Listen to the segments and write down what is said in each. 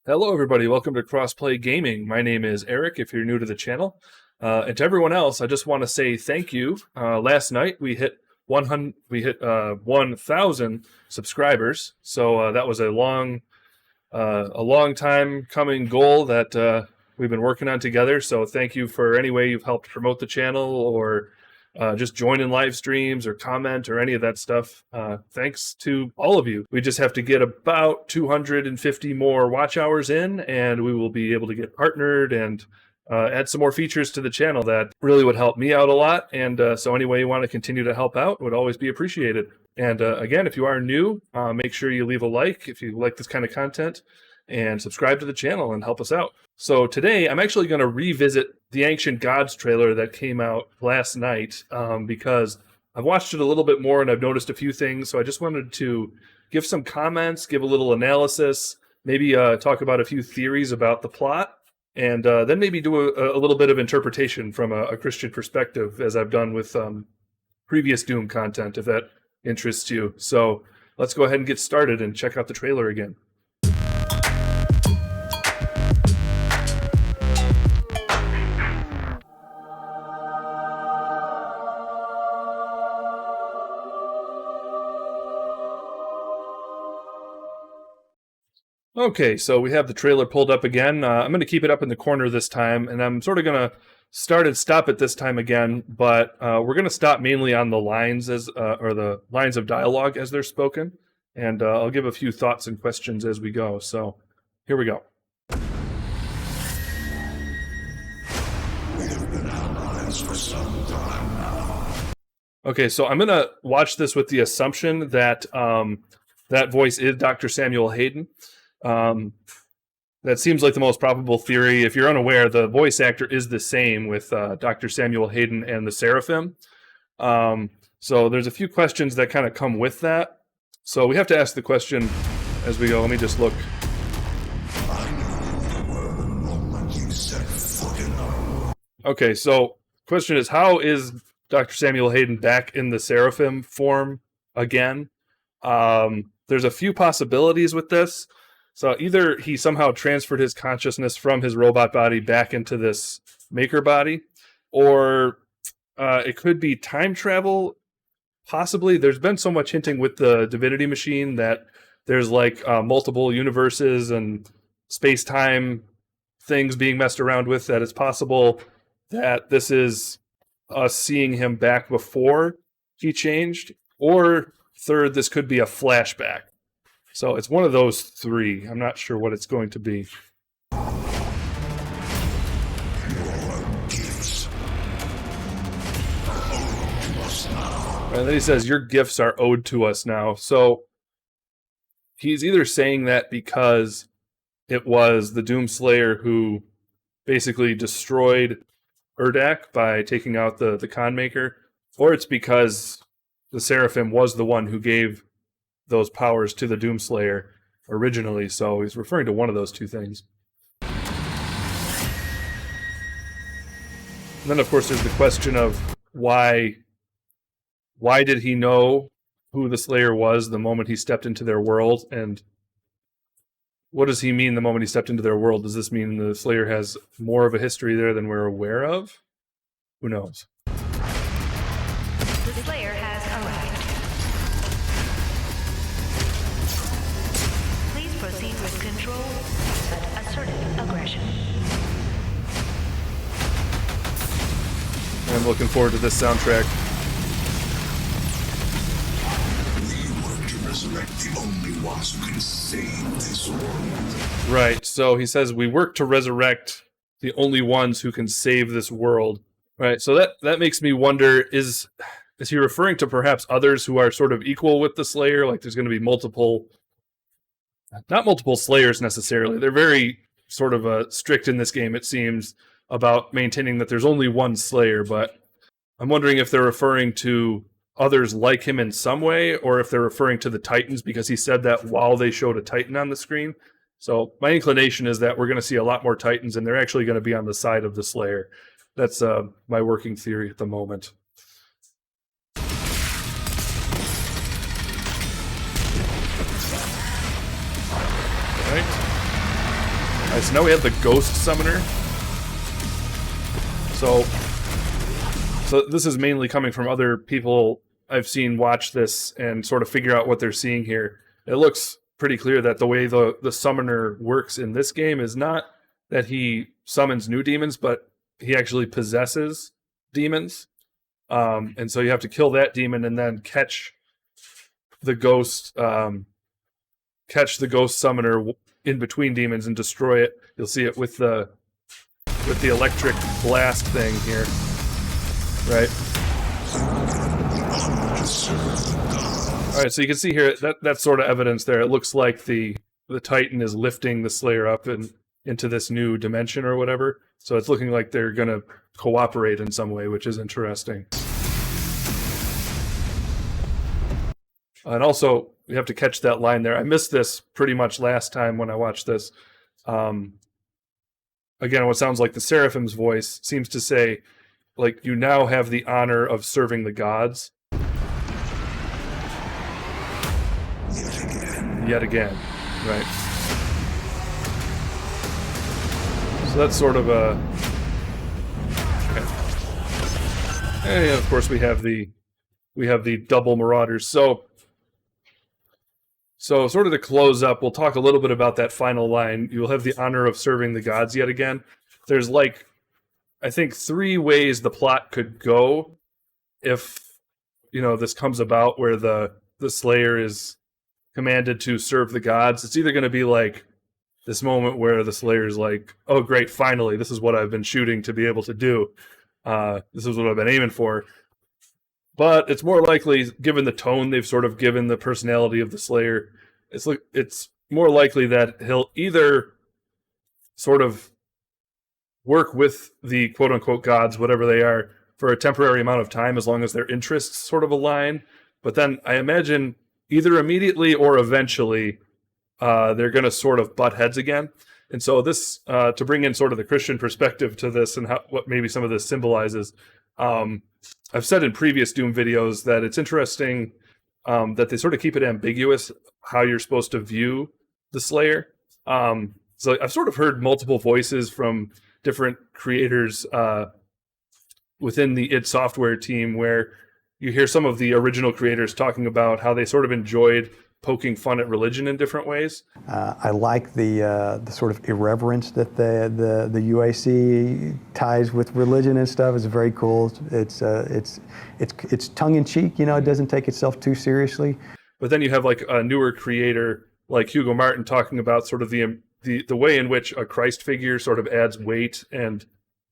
Hello, everybody. Welcome to Crossplay Gaming. My name is Eric, if you're new to the channel. And to everyone else, I just want to say thank you. Last night, we hit 1,000 subscribers. So that was a long time coming goal that we've been working on together. So thank you for any way you've helped promote the channel or just join in live streams or comment or any of that stuff. Thanks to all of you. We just have to get about 250 more watch hours in, and we will be able to get partnered and add some more features to the channel that really would help me out a lot. And so any way you want to continue to help out would always be appreciated. And again, if you are new, make sure you leave a like if you like this kind of content, and subscribe to the channel and help us out. So today, I'm actually going to revisit the Ancient Gods trailer that came out last night because I've watched it a little bit more and I've noticed a few things. So I just wanted to give some comments, give a little analysis, maybe talk about a few theories about the plot, and then maybe do a little bit of interpretation from a Christian perspective, as I've done with previous Doom content, if that interests you. So let's go ahead and get started and check out the trailer again. Okay, so we have the trailer pulled up again. I'm going to keep it up in the corner this time, and I'm sort of going to start and stop it this time again, but we're going to stop mainly on the lines or the lines of dialogue as they're spoken, and I'll give a few thoughts and questions as we go. So here we go. We have been allies for some time now. Okay, so I'm going to watch this with the assumption that that voice is Dr. Samuel Hayden. That seems like the most probable theory. If you're unaware, the voice actor is the same with Dr. Samuel Hayden and the Seraphim. So there's a few questions that kind of come with that. So we have to ask the question as we go. Let me just look. I knew who you were the moment you set foot in the room. Okay, so question is, how is Dr. Samuel Hayden back in the Seraphim form again? There's a few possibilities with this. So either he somehow transferred his consciousness from his robot body back into this maker body, or it could be time travel, possibly. There's been so much hinting with the Divinity Machine that there's like multiple universes and space-time things being messed around with, that it's possible that this is us seeing him back before he changed, or third, this could be a flashback. So it's one of those three. I'm not sure what it's going to be. Your gifts are owed to us now. And then he says, your gifts are owed to us now. So he's either saying that because it was the Doomslayer who basically destroyed Urdak by taking out the Conmaker, or it's because the Seraphim was the one who gave those powers to the Doomslayer originally. So he's referring to one of those two things. And then, of course, there's the question of why did he know who the Slayer was the moment he stepped into their world? And what does he mean the moment he stepped into their world? Does this mean the Slayer has more of a history there than we're aware of? Who knows? The Slayer has arrived. Please proceed with control, but assertive aggression. I'm looking forward to this soundtrack. We work to resurrect the only ones who can save this world. Right, so he says we work to resurrect the only ones who can save this world. Right, so that makes me wonder, is he referring to perhaps others who are sort of equal with the Slayer? Like there's going to be not multiple Slayers necessarily. They're very sort of strict in this game, it seems, about maintaining that there's only one Slayer, but I'm wondering if they're referring to others like him in some way, or if they're referring to the Titans, because he said that while they showed a Titan on the screen. So my inclination is that we're going to see a lot more Titans, and they're actually going to be on the side of the Slayer. That's my working theory at the moment. Right. Alright, so now we have the Ghost Summoner. So this is mainly coming from other people I've seen watch this and sort of figure out what they're seeing here. It looks pretty clear that the way the summoner works in this game is not that he summons new demons, but he actually possesses demons. And so you have to kill that demon and then catch the ghost summoner in between demons and destroy it. You'll see it with the electric blast thing here, right? All right, so you can see here that's sort of evidence there. It looks like the Titan is lifting the Slayer up into this new dimension or whatever. So it's looking like they're going to cooperate in some way, which is interesting. And also, we have to catch that line there. I missed this pretty much last time when I watched this. Again, what sounds like the Seraphim's voice seems to say, like, you now have the honor of serving the gods. Yet again, right. So that's sort of a... Okay. And of course we have the double Marauders. So sort of to close up, we'll talk a little bit about that final line. You'll have the honor of serving the gods yet again. There's like, I think 3 ways the plot could go if, this comes about where the Slayer is commanded to serve the gods. It's either going to be like this moment where the Slayer's like, oh great, finally, this is what I've been shooting to be able to do. This is what I've been aiming for. But it's more likely, given the tone they've sort of given the personality of the Slayer, it's more likely that he'll either sort of work with the quote-unquote gods, whatever they are, for a temporary amount of time as long as their interests sort of align. But then I imagine either immediately or eventually they're going to sort of butt heads again. And so this, to bring in sort of the Christian perspective to this and what maybe some of this symbolizes, I've said in previous Doom videos that it's interesting that they sort of keep it ambiguous how you're supposed to view the Slayer. So I've sort of heard multiple voices from different creators within the id Software team where you hear some of the original creators talking about how they sort of enjoyed poking fun at religion in different ways. I like the sort of irreverence that the UAC ties with religion and stuff. It's very cool. It's tongue in cheek. It doesn't take itself too seriously. But then you have like a newer creator like Hugo Martin talking about sort of the way in which a Christ figure sort of adds weight and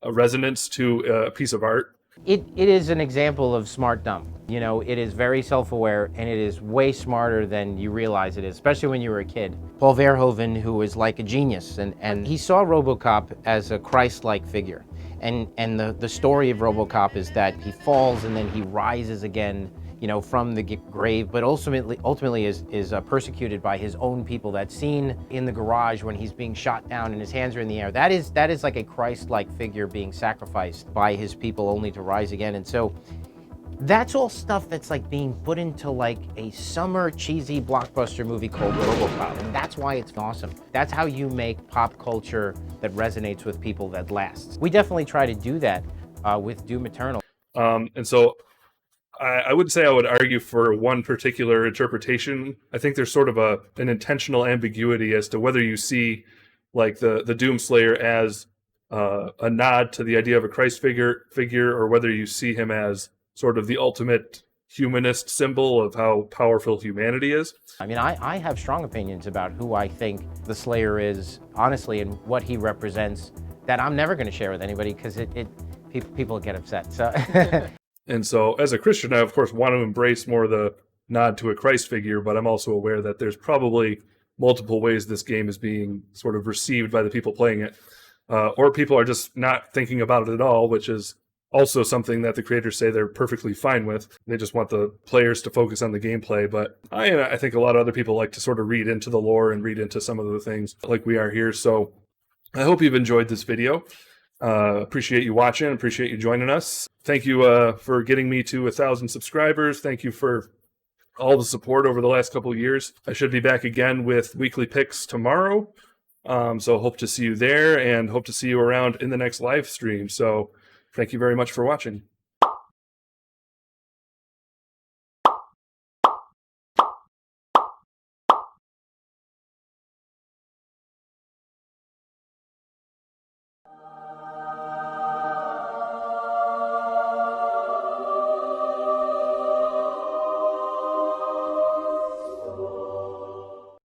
a resonance to a piece of art. It is an example of smart dumb. It is very self-aware and it is way smarter than you realize it is, especially when you were a kid. Paul Verhoeven, who was like a genius, and he saw RoboCop as a Christ-like figure. And the story of RoboCop is that he falls and then he rises again, from the grave, but ultimately is persecuted by his own people. That scene in the garage when he's being shot down and his hands are in the air, that is like a Christ-like figure being sacrificed by his people only to rise again. And so that's all stuff that's like being put into like a summer cheesy blockbuster movie called RoboCop, and that's why it's awesome. That's how you make pop culture that resonates with people that lasts. We definitely try to do that with Doom Eternal. And so I wouldn't say I would argue for one particular interpretation. I think there's sort of an intentional ambiguity as to whether you see like the Doom Slayer as a nod to the idea of a Christ figure or whether you see him as sort of the ultimate humanist symbol of how powerful humanity is. I mean, I have strong opinions about who I think the Slayer is, honestly, and what he represents that I'm never going to share with anybody because people get upset. So. And so as a Christian, I, of course, want to embrace more the nod to a Christ figure, but I'm also aware that there's probably multiple ways this game is being sort of received by the people playing it. Or people are just not thinking about it at all, which is also something that the creators say they're perfectly fine with. They just want the players to focus on the gameplay. But I think a lot of other people like to sort of read into the lore and read into some of the things like we are here. So I hope you've enjoyed this video. Appreciate you watching. Appreciate you joining us. Thank you for getting me to 1,000 subscribers. Thank you for all the support over the last couple of years. I should be back again with weekly picks tomorrow. So hope to see you there and hope to see you around in the next live stream. So thank you very much for watching.